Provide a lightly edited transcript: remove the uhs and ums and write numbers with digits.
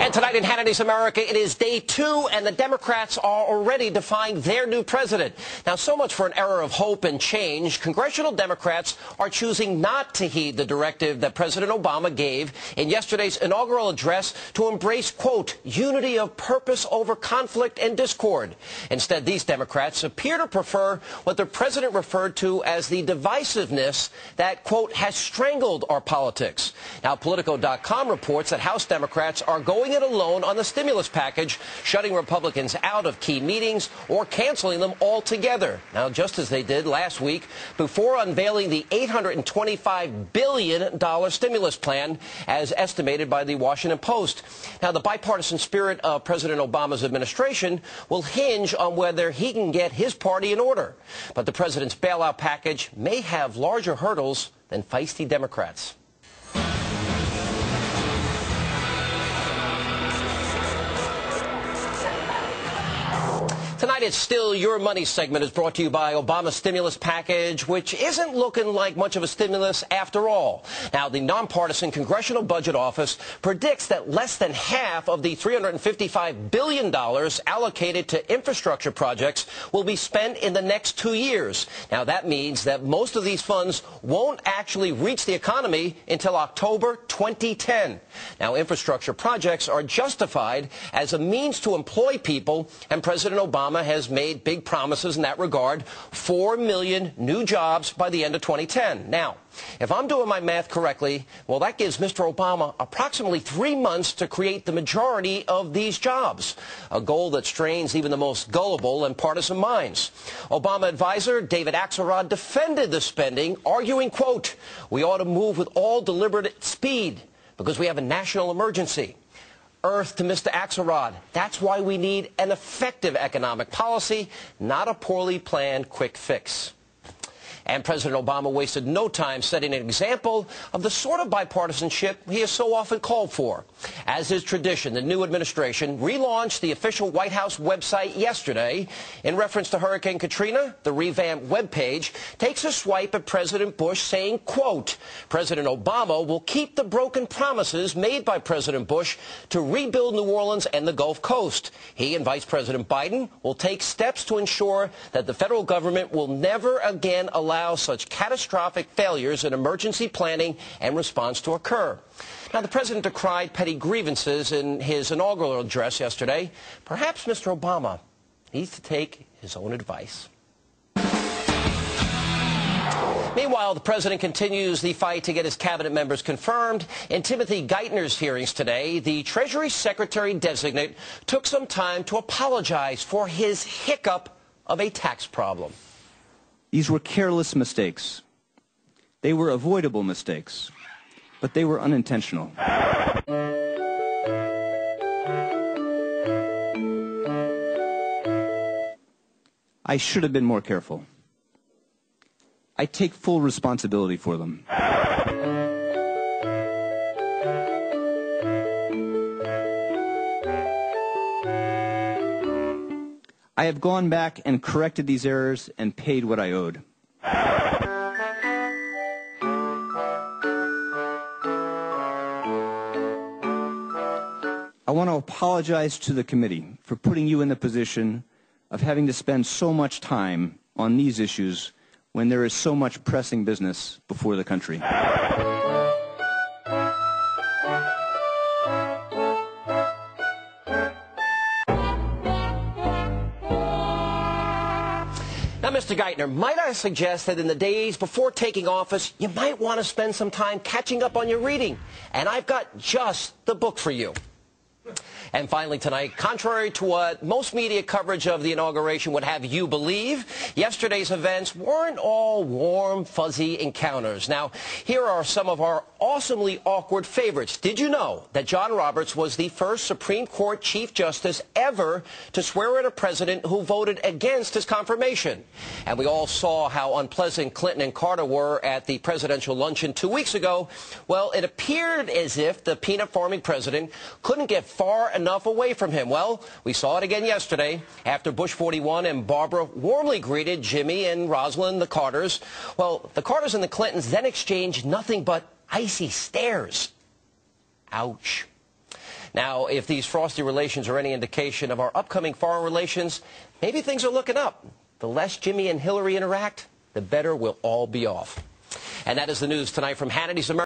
And tonight in Hannity's America, it is day 2, and the Democrats are already defying their new president. Now, so much for an era of hope and change. Congressional Democrats are choosing not to heed the directive that President Obama gave in yesterday's inaugural address to embrace, quote, unity of purpose over conflict and discord. Instead, these Democrats appear to prefer what the president referred to as the divisiveness that, quote, has strangled our politics. Now, Politico.com reports that House Democrats are going it alone on the stimulus package, shutting Republicans out of key meetings or canceling them altogether. Now, just as they did last week before unveiling the $825 billion stimulus plan as estimated by the Washington Post. Now, the bipartisan spirit of President Obama's administration will hinge on whether he can get his party in order. But the president's bailout package may have larger hurdles than feisty Democrats. Tonight, it's Still Your Money segment is brought to you by Obama's stimulus package, which isn't looking like much of a stimulus after all. Now, the nonpartisan Congressional Budget Office predicts that less than half of the $355 billion allocated to infrastructure projects will be spent in the next 2 years. Now, that means that most of these funds won't actually reach the economy until October 2010. Now, infrastructure projects are justified as a means to employ people, and President Obama has made big promises in that regard, 4 million new jobs by the end of 2010. Now, if I'm doing my math correctly, well, that gives Mr. Obama approximately 3 months to create the majority of these jobs, a goal that strains even the most gullible and partisan minds. Obama advisor David Axelrod defended the spending, arguing, quote, we ought to move with all deliberate speed because we have a national emergency. Earth to Mr. Axelrod. That's why we need an effective economic policy, not a poorly planned quick fix. And President Obama wasted no time setting an example of the sort of bipartisanship he has so often called for. As is tradition, the new administration relaunched the official White House website yesterday. In reference to Hurricane Katrina, the revamped webpage takes a swipe at President Bush saying, quote, President Obama will keep the broken promises made by President Bush to rebuild New Orleans and the Gulf Coast. He and Vice President Biden will take steps to ensure that the federal government will never again allow such catastrophic failures in emergency planning and response to occur. Now, the president decried petty grievances in his inaugural address yesterday. Perhaps Mr. Obama needs to take his own advice. Meanwhile, the president continues the fight to get his cabinet members confirmed. In Timothy Geithner's hearings today, the Treasury Secretary-designate took some time to apologize for his hiccup of a tax problem. These were careless mistakes. They were avoidable mistakes, but they were unintentional. I should have been more careful. I take full responsibility for them. I have gone back and corrected these errors and paid what I owed. I want to apologize to the committee for putting you in the position of having to spend so much time on these issues when there is so much pressing business before the country. Now, Mr. Geithner, might I suggest that in the days before taking office, you might want to spend some time catching up on your reading. And I've got just the book for you. And finally tonight, contrary to what most media coverage of the inauguration would have you believe, yesterday's events weren't all warm, fuzzy encounters. Now, here are some of our awesomely awkward favorites. Did you know that John Roberts was the first Supreme Court Chief Justice ever to swear in a president who voted against his confirmation? And we all saw how unpleasant Clinton and Carter were at the presidential luncheon 2 weeks ago. Well, it appeared as if the peanut-farming president couldn't get far enough away from him. Well, we saw it again yesterday after Bush 41 and Barbara warmly greeted Jimmy and Rosalind, the Carters. Well, the Carters and the Clintons then exchanged nothing but icy stares. Ouch. Now, if these frosty relations are any indication of our upcoming foreign relations, maybe things are looking up. The less Jimmy and Hillary interact, the better we'll all be off. And that is the news tonight from Hannity's America.